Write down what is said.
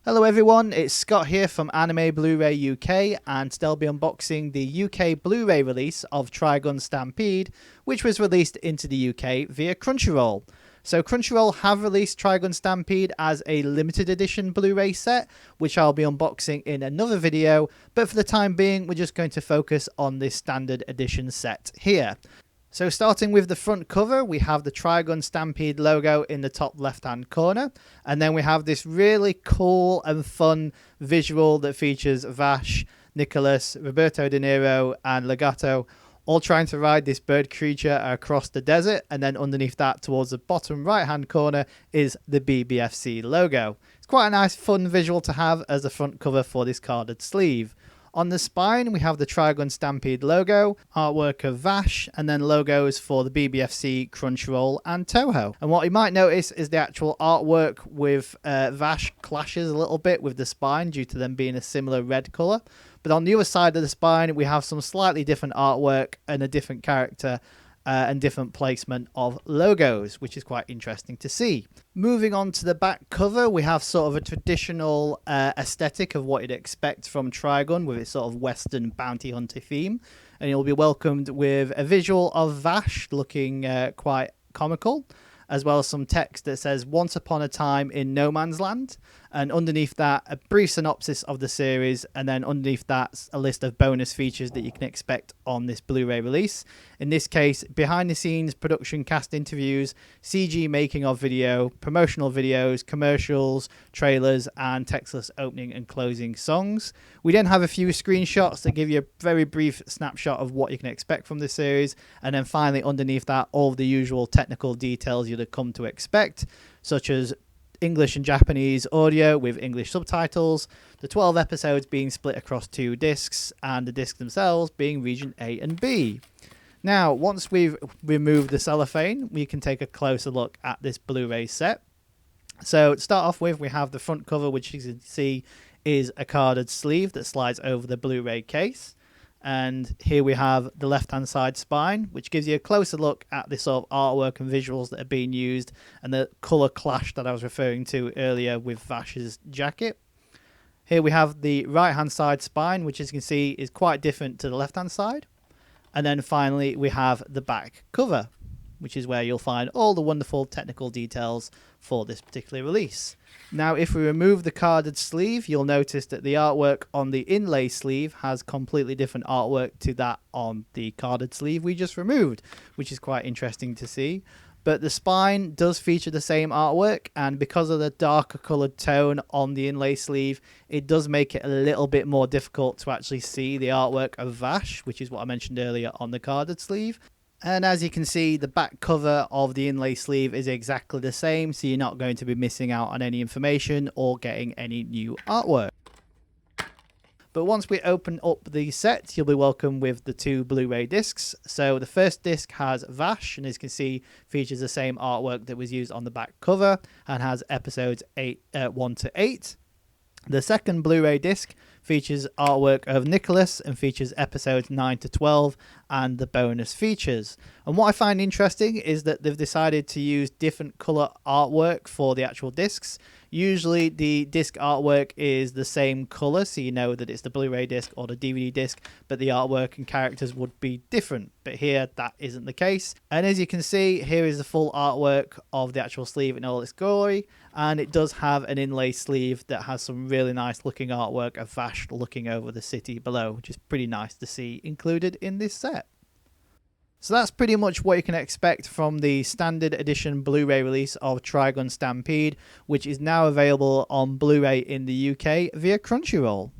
Hello everyone, it's Scott here from AnimeBlurayUK, and today I'll be unboxing the UK Blu-ray release of Trigun Stampede, which was released into the UK via Crunchyroll. So Crunchyroll have released Trigun Stampede as a limited edition Blu-ray set, which I'll be unboxing in another video, but for the time being we're just going to focus on this standard edition set here. So starting with the front cover, we have the Trigun Stampede logo in the top left hand corner, and then we have this really cool and fun visual that features Vash, Nicholas, Roberto De Niro and Legato all trying to ride this bird creature across the desert, and then underneath that towards the bottom right hand corner is the BBFC logo. It's quite a nice fun visual to have as a front cover for this carded sleeve. On the spine, we have the Trigun Stampede logo, artwork of Vash, and then logos for the BBFC, Crunchyroll, and Toho. And what you might notice is the actual artwork with Vash clashes a little bit with the spine due to them being a similar red colour. But on the other side of the spine, we have some slightly different artwork and a different character and different placement of logos, which is quite interesting to see. Moving on to the back cover, we have sort of a traditional aesthetic of what you'd expect from Trigun with its sort of Western bounty hunter theme. And you'll be welcomed with a visual of Vash looking quite comical, as well as some text that says "Once upon a time in no man's land," and underneath that a brief synopsis of the series, and then underneath that a list of bonus features that you can expect on this Blu-ray release. In this case, behind the scenes production cast interviews, CG making of video, promotional videos, commercials, trailers, and textless opening and closing songs. We then have a few screenshots that give you a very brief snapshot of what you can expect from this series, and then finally underneath that all of the usual technical details you'd have come to expect, such as English and Japanese audio with English subtitles, the 12 episodes being split across 2 discs, and the discs themselves being region A and B. Now, once we've removed the cellophane, we can take a closer look at this Blu-ray set. So to start off with, we have the front cover, which you can see is a carded sleeve that slides over the Blu-ray case. And here we have the left-hand side spine, which gives you a closer look at the sort of artwork and visuals that are being used and the colour clash that I was referring to earlier with Vash's jacket. Here we have the right-hand side spine, which as you can see is quite different to the left-hand side. And then finally we have the back cover, which is where you'll find all the wonderful technical details for this particular release. Now, if we remove the carded sleeve, you'll notice that the artwork on the inlay sleeve has completely different artwork to that on the carded sleeve we just removed, which is quite interesting to see. But the spine does feature the same artwork, and because of the darker coloured tone on the inlay sleeve, it does make it a little bit more difficult to actually see the artwork of Vash, which is what I mentioned earlier on the carded sleeve. And as you can see, the back cover of the inlay sleeve is exactly the same, so you're not going to be missing out on any information or getting any new artwork. But once we open up the set, you'll be welcome with the 2 Blu-ray discs. So the first disc has Vash, and as you can see, features the same artwork that was used on the back cover and has episodes 1 to 8. The second Blu-ray disc features artwork of Nicholas and features episodes 9 to 12 and the bonus features. And what I find interesting is that they've decided to use different colour artwork for the actual discs. Usually the disc artwork is the same colour, so you know that it's the Blu-ray disc or the DVD disc, but the artwork and characters would be different. But here that isn't the case. And as you can see, here is the full artwork of the actual sleeve in all its glory, and it does have an inlay sleeve that has some really nice looking artwork of Vash looking over the city below, which is pretty nice to see included in this set. So that's pretty much what you can expect from the standard edition Blu-ray release of Trigun Stampede, which is now available on Blu-ray in the UK via Crunchyroll.